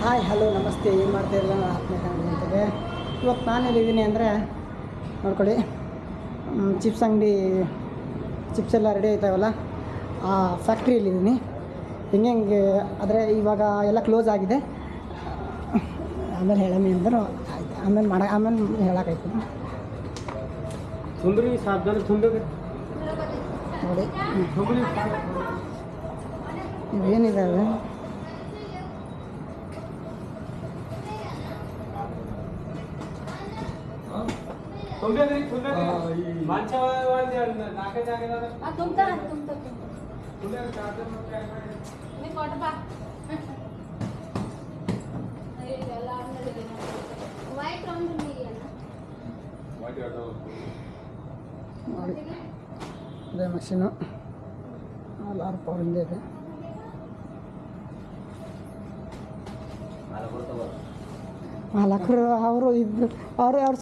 Hi hello ನಮಸ್ತೆ. ಏನು ಮಾಡ್ತಾಯಿಲ್ಲ ಆತ್ಮೀಯ ಅಂತಿದೆ. ಇವತ್ತು ನಾನೆಲ್ಲಿದ್ದೀನಿ ಅಂದರೆ ನೋಡ್ಕೊಳ್ಳಿ, ಚಿಪ್ಸ್ ಅಂಗಡಿ ಚಿಪ್ಸ್ ಎಲ್ಲ ರೆಡಿ ಆಯ್ತಾವಲ್ಲ ಆ ಫ್ಯಾಕ್ಟ್ರಿಯಲ್ಲಿದ್ದೀನಿ. ಹೆಂಗೆ ಆದರೆ ಇವಾಗ ಎಲ್ಲ ಕ್ಲೋಸ್ ಆಗಿದೆ. ಆಮೇಲೆ ಹೇಳಮಿ ಅಂದರು ಆಯ್ತು, ಆಮೇಲೆ ಹೇಳೋಕ್ಕಾಯ್ತು. ತುಂಬ್ರಿ ಸಾಬ್ದಾನ ತುಂಬಬೇಕು ನೋಡಿ ಇವೇನಿದ್ದಾವೆ ನೋಡಿ, ಅದೇ ಮಷೀನು ಆರು ಪವರಿಂದ ಇದೆ. ಮಾಲಕರು ಅವರು ಇದ್ದು ಅವ್ರು